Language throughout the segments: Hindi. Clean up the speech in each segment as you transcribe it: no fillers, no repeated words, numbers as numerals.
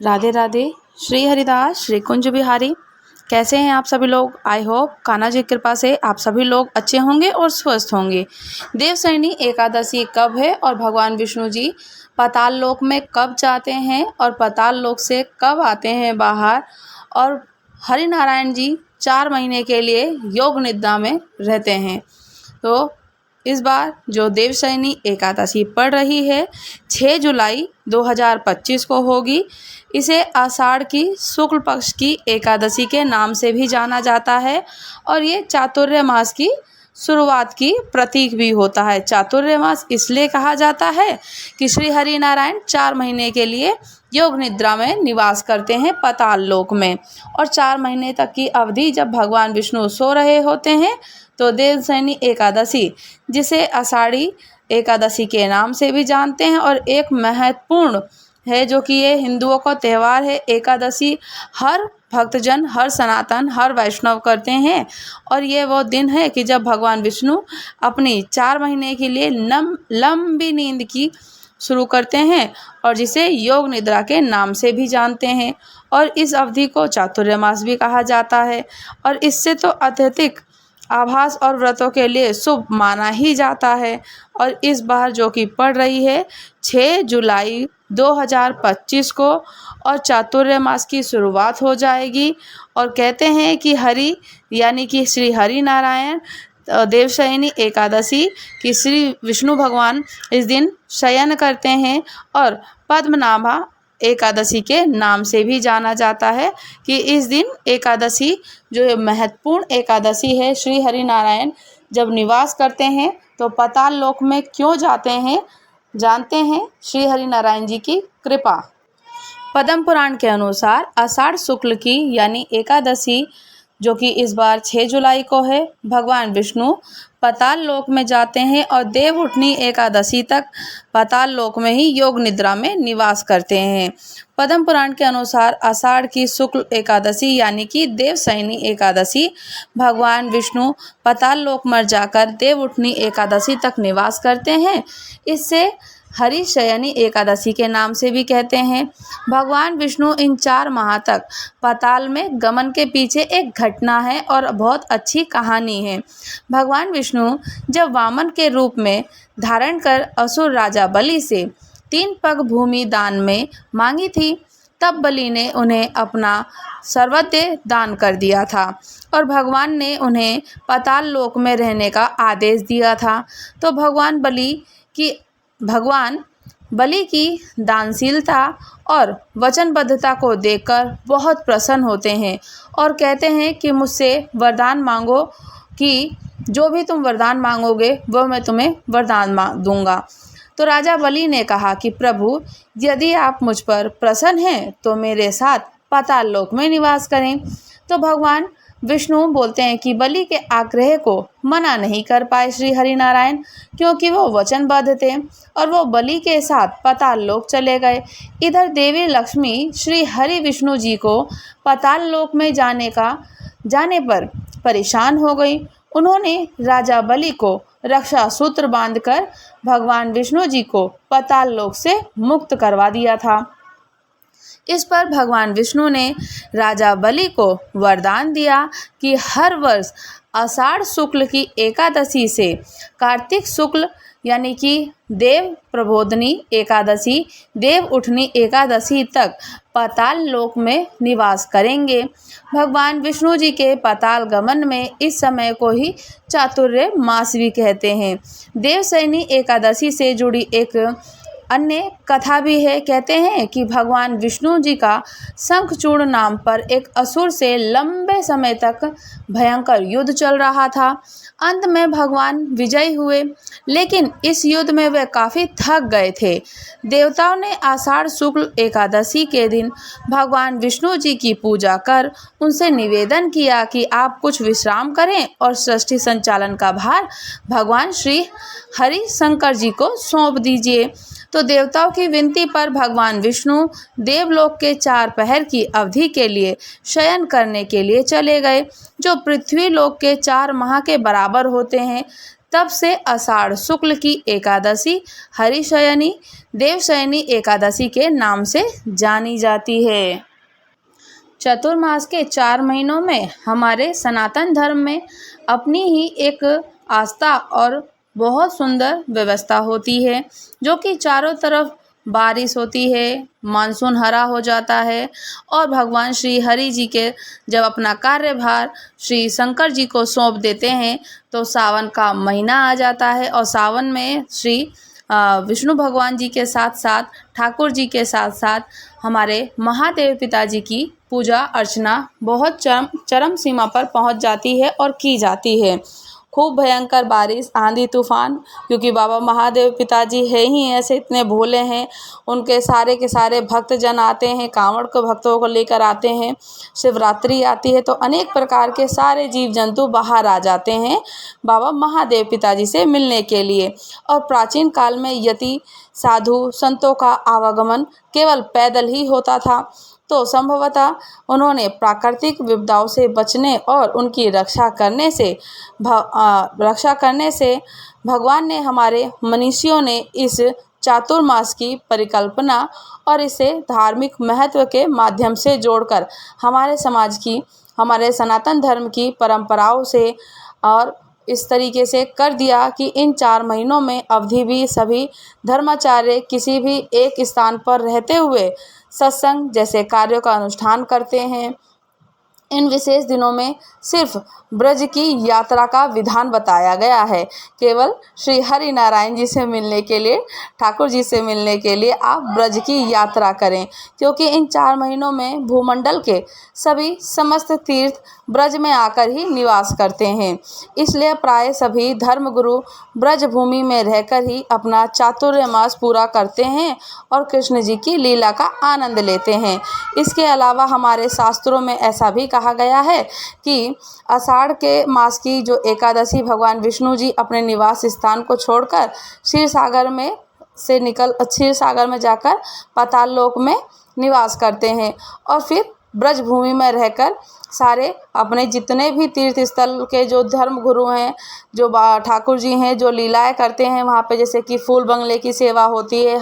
राधे राधे। श्री हरिदास श्री कुंज बिहारी। कैसे हैं आप सभी लोग? आई होप कान्हा जी की कृपा से आप सभी लोग अच्छे होंगे और स्वस्थ होंगे। देवशयनी एकादशी कब है और भगवान विष्णु जी पाताल लोक में कब जाते हैं और पाताल लोक से कब आते हैं बाहर, और हरि नारायण जी 4 महीने के लिए योग निद्रा में रहते हैं। तो इस बार जो देवशयनी एकादशी पड़ रही है 6 जुलाई 2025 को होगी। इसे आषाढ़ की शुक्ल पक्ष की एकादशी के नाम से भी जाना जाता है और ये चातुर्य मास की शुरुआत की प्रतीक भी होता है। चातुर्य मास इसलिए कहा जाता है कि श्री हरि नारायण 4 महीने के लिए योग निद्रा में निवास करते हैं पाताल लोक में, और 4 महीने तक की अवधि जब भगवान विष्णु सो रहे होते हैं तो देवशयनी एकादशी, जिसे आषाढ़ी एकादशी के नाम से भी जानते हैं और एक महत्वपूर्ण है, जो कि ये हिंदुओं का त्यौहार है। एकादशी हर भक्तजन, हर सनातन, हर वैष्णव करते हैं और ये वो दिन है कि जब भगवान विष्णु अपनी 4 महीने के लिए लंबी नींद की शुरू करते हैं और जिसे योग निद्रा के नाम से भी जानते हैं, और इस अवधि को चातुर्य मास भी कहा जाता है। और इससे तो अत्यधिक आभास और व्रतों के लिए शुभ माना ही जाता है। और इस बार जो कि पड़ रही है 6 जुलाई 2025 को, और चातुर्य मास की शुरुआत हो जाएगी। और कहते हैं कि हरि यानी कि श्री हरि नारायण देवशयनी एकादशी की श्री विष्णु भगवान इस दिन शयन करते हैं और पद्मनाभा एकादशी के नाम से भी जाना जाता है कि इस दिन एकादशी जो महत्वपूर्ण एकादशी है, श्री हरि नारायण जब निवास करते हैं तो पाताल लोक में क्यों जाते हैं, जानते हैं श्री हरि नारायण जी की कृपा। पद्म पुराण के अनुसार आषाढ़ शुक्ल की यानी एकादशी जो कि इस बार 6 जुलाई को है, भगवान विष्णु पाताल लोक में जाते हैं और देवउठनी एकादशी तक पाताल लोक में ही योग निद्रा में निवास करते हैं। पद्म पुराण के अनुसार आषाढ़ की शुक्ल एकादशी यानी कि देवशयनी एकादशी भगवान विष्णु पाताल लोक में जाकर देवउठनी एकादशी तक निवास करते हैं। इससे हरिशयनी एकादशी के नाम से भी कहते हैं। भगवान विष्णु इन 4 माह तक पाताल में गमन के पीछे एक घटना है और बहुत अच्छी कहानी है। भगवान विष्णु जब वामन के रूप में धारण कर असुर राजा बलि से 3 पग भूमि दान में मांगी थी, तब बलि ने उन्हें अपना सर्वस्व दान कर दिया था और भगवान ने उन्हें पाताल लोक में रहने का आदेश दिया था। तो भगवान बलि की दानशीलता और वचनबद्धता को देखकर बहुत प्रसन्न होते हैं और कहते हैं कि मुझसे वरदान मांगो, कि जो भी तुम वरदान मांगोगे वो मैं तुम्हें वरदान दूंगा। तो राजा बलि ने कहा कि प्रभु, यदि आप मुझ पर प्रसन्न हैं तो मेरे साथ पाताल लोक में निवास करें। तो भगवान विष्णु बोलते हैं कि बलि के आग्रह को मना नहीं कर पाए श्री हरि नारायण, क्योंकि वो वचनबद्ध थे और वो बलि के साथ पाताल लोक चले गए। इधर देवी लक्ष्मी श्री हरि विष्णु जी को पाताल लोक में जाने पर परेशान हो गई। उन्होंने राजा बलि को रक्षा सूत्र बांधकर भगवान विष्णु जी को पाताल लोक से मुक्त करवा दिया था। इस पर भगवान विष्णु ने राजा बलि को वरदान दिया कि हर वर्ष आषाढ़ शुक्ल की एकादशी से कार्तिक शुक्ल यानी कि देव प्रबोधनी एकादशी, देव उठनी एकादशी तक पाताल लोक में निवास करेंगे। भगवान विष्णु जी के पाताल गमन में इस समय को ही चातुर्य मास भी कहते हैं। देवशयनी एकादशी से जुड़ी एक अन्य कथा भी है। कहते हैं कि भगवान विष्णु जी का शंखचूड़ नाम पर एक असुर से लंबे समय तक भयंकर युद्ध चल रहा था। अंत में भगवान विजयी हुए, लेकिन इस युद्ध में वे काफ़ी थक गए थे। देवताओं ने आषाढ़ शुक्ल एकादशी के दिन भगवान विष्णु जी की पूजा कर उनसे निवेदन किया कि आप कुछ विश्राम करें और सृष्टि संचालन का भार भगवान श्री हरि शंकर जी को सौंप दीजिए। तो देवताओं की विनती पर भगवान विष्णु देवलोक के 4 पहर की अवधि के लिए शयन करने के लिए चले गए, जो पृथ्वी लोक के 4 माह के बराबर होते हैं। तब से आषाढ़ शुक्ल की एकादशी हरिशयनी देवशयनी एकादशी के नाम से जानी जाती है। चतुर्मास के 4 महीनों में हमारे सनातन धर्म में अपनी ही एक आस्था और बहुत सुंदर व्यवस्था होती है, जो कि चारों तरफ बारिश होती है, मानसून हरा हो जाता है और भगवान श्री हरि जी के जब अपना कार्यभार श्री शंकर जी को सौंप देते हैं तो सावन का महीना आ जाता है और सावन में श्री विष्णु भगवान जी के साथ साथ ठाकुर जी के साथ साथ हमारे महादेव पिताजी की पूजा अर्चना बहुत चरम सीमा पर पहुंच जाती है और की जाती है। खूब भयंकर बारिश आंधी तूफान, क्योंकि बाबा महादेव पिताजी है ही ऐसे इतने भोले हैं, उनके सारे के सारे भक्तजन आते हैं, कांवड़ को भक्तों को लेकर आते हैं। शिवरात्रि आती है तो अनेक प्रकार के सारे जीव जंतु बाहर आ जाते हैं बाबा महादेव पिताजी से मिलने के लिए। और प्राचीन काल में यति साधु संतों का आवागमन केवल पैदल ही होता था, तो संभवतः उन्होंने प्राकृतिक विपदाओं से बचने और उनकी रक्षा करने से भगवान ने हमारे मनीषियों ने इस चातुर्मास की परिकल्पना और इसे धार्मिक महत्व के माध्यम से जोड़कर हमारे समाज की, हमारे सनातन धर्म की परंपराओं से और इस तरीके से कर दिया कि इन 4 महीनों में अवधि भी सभी धर्माचार्य किसी भी एक स्थान पर रहते हुए सत्संग जैसे कार्यों का अनुष्ठान करते हैं। इन विशेष दिनों में सिर्फ ब्रज की यात्रा का विधान बताया गया है। केवल श्री हरि नारायण जी से मिलने के लिए, ठाकुर जी से मिलने के लिए आप ब्रज की यात्रा करें, क्योंकि इन 4 महीनों में भूमंडल के सभी समस्त तीर्थ ब्रज में आकर ही निवास करते हैं। इसलिए प्राय सभी धर्मगुरु ब्रज भूमि में रहकर ही अपना चातुर्मास पूरा करते हैं और कृष्ण जी की लीला का आनंद लेते हैं। इसके अलावा हमारे शास्त्रों में ऐसा भी कहा गया है कि आषाढ़ के मास की जो एकादशी भगवान विष्णु जी अपने निवास स्थान को छोड़कर क्षीर सागर में जाकर पाताल लोक में निवास करते हैं और फिर ब्रज भूमि में रहकर सारे अपने जितने भी तीर्थ स्थल के जो धर्म गुरु हैं, जो ठाकुर जी हैं, जो लीलाएं करते हैं वहाँ पे, जैसे कि फूल बंगले की सेवा होती है,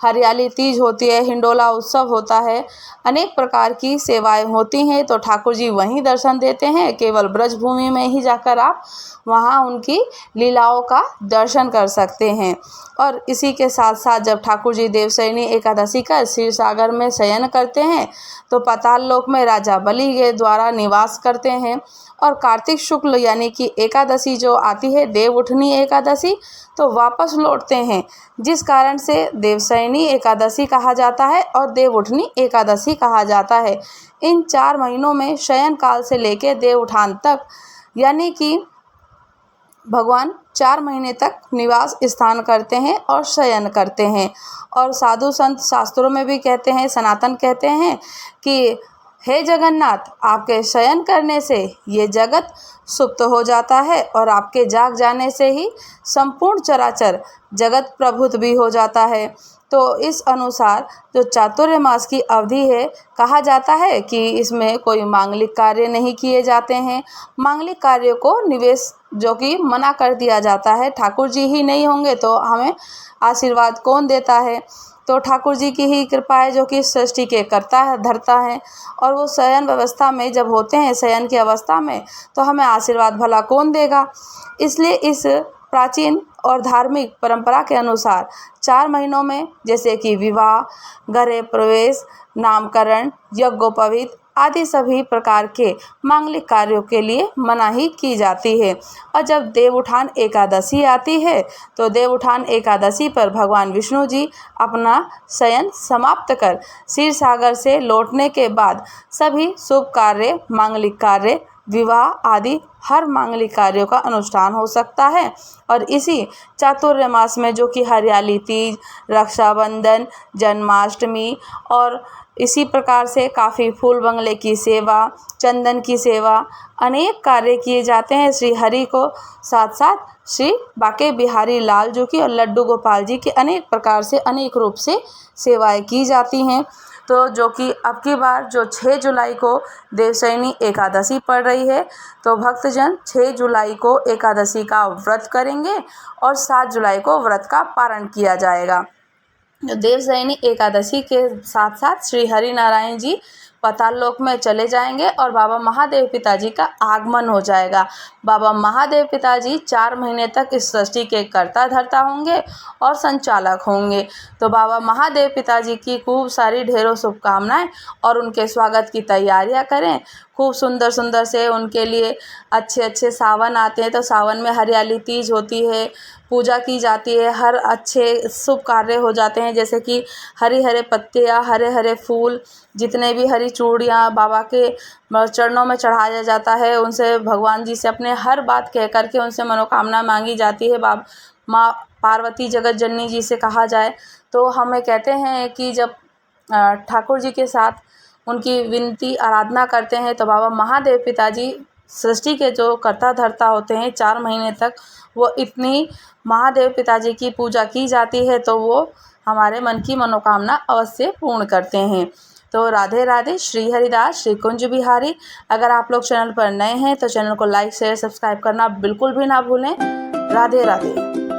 हरियाली तीज होती है, हिंडोला उत्सव होता है, अनेक प्रकार की सेवाएं होती हैं, तो ठाकुर जी वहीं दर्शन देते हैं। केवल ब्रज भूमि में ही जाकर आप वहाँ उनकी लीलाओं का दर्शन कर सकते हैं। और इसी के साथ साथ जब ठाकुर जी देवशयनी एकादशी का क्षीर सागर में शयन करते हैं तो पाताल लोक में राजा बलि के द्वारा निवास करते हैं। और कार्तिक शुक्ल यानी कि एकादशी जो आती है देवउठनी एकादशी, तो वापस लौटते हैं, जिस कारण से देवशयनी एकादशी कहा जाता है और देवउठनी एकादशी कहा जाता है। इन 4 महीनों में शयन काल से लेकर देव उठान तक, यानी कि भगवान 4 महीने तक निवास स्थान करते हैं और शयन करते हैं। और साधु संत शास्त्रों में भी कहते हैं, सनातन कहते हैं कि हे जगन्नाथ, आपके शयन करने से ये जगत सुप्त हो जाता है और आपके जाग जाने से ही संपूर्ण चराचर जगत प्रभुत भी हो जाता है। तो इस अनुसार जो चातुर्मास की अवधि है, कहा जाता है कि इसमें कोई मांगलिक कार्य नहीं किए जाते हैं। मांगलिक कार्यों को निवेश जो कि मना कर दिया जाता है। ठाकुर जी ही नहीं होंगे तो हमें आशीर्वाद कौन देता है? तो ठाकुर जी की ही कृपा है जो कि सृष्टि के करता है, धरता है। और वो शयन व्यवस्था में जब होते हैं, शयन की अवस्था में, तो हमें आशीर्वाद भला कौन देगा? इसलिए इस प्राचीन और धार्मिक परंपरा के अनुसार 4 महीनों में जैसे कि विवाह, गृह प्रवेश, नामकरण, यज्ञोपवीत आदि सभी प्रकार के मांगलिक कार्यों के लिए मनाही की जाती है। और जब देवउठान एकादशी आती है तो देवउठान एकादशी पर भगवान विष्णु जी अपना शयन समाप्त कर क्षीर सागर से लौटने के बाद सभी शुभ कार्य, मांगलिक कार्य, विवाह आदि हर मांगलिक कार्यों का अनुष्ठान हो सकता है। और इसी चातुर्मास में जो कि हरियाली तीज, रक्षाबंधन, जन्माष्टमी और इसी प्रकार से काफ़ी फूल बंगले की सेवा, चंदन की सेवा, अनेक कार्य किए जाते हैं श्री हरि को, साथ साथ श्री बाके बिहारी लाल जो की और लड्डू गोपाल जी की अनेक प्रकार से, अनेक रूप से सेवाएं की जाती हैं। तो जो कि अब की बार जो 6 जुलाई को देवशयनी एकादशी पड़ रही है, तो भक्तजन 6 जुलाई को एकादशी का व्रत करेंगे और 7 जुलाई को व्रत का पारण किया जाएगा। देवशयनी एकादशी के साथ साथ श्री हरि नारायण जी पाताल लोक में चले जाएंगे और बाबा महादेव पिताजी का आगमन हो जाएगा। बाबा महादेव पिताजी 4 महीने तक इस सृष्टि के कर्ता धर्ता होंगे और संचालक होंगे। तो बाबा महादेव पिताजी की खूब सारी ढेरों शुभकामनाएं और उनके स्वागत की तैयारियां करें। खूब सुंदर सुंदर से उनके लिए अच्छे अच्छे सावन आते हैं, तो सावन में हरियाली तीज होती है, पूजा की जाती है, हर अच्छे शुभ कार्य हो जाते हैं, जैसे कि हरे हरे पत्ते या हरे हरे फूल, जितने भी हरी चूड़ियाँ बाबा के चरणों में चढ़ाया जाता है, उनसे भगवान जी से अपने हर बात कह कर के उनसे मनोकामना मांगी जाती है। माँ पार्वती जगत जननी जी से कहा जाए तो हमें कहते हैं कि जब ठाकुर जी के साथ उनकी विनती आराधना करते हैं, तो बाबा महादेव पिताजी सृष्टि के जो कर्ता धर्ता होते हैं 4 महीने तक, वो इतनी महादेव पिताजी की पूजा की जाती है तो वो हमारे मन की मनोकामना अवश्य पूर्ण करते हैं। तो राधे राधे, श्री हरिदास, श्री कुंज बिहारी। अगर आप लोग चैनल पर नए हैं तो चैनल को लाइक शेयर सब्सक्राइब करना बिल्कुल भी ना भूलें। राधे राधे।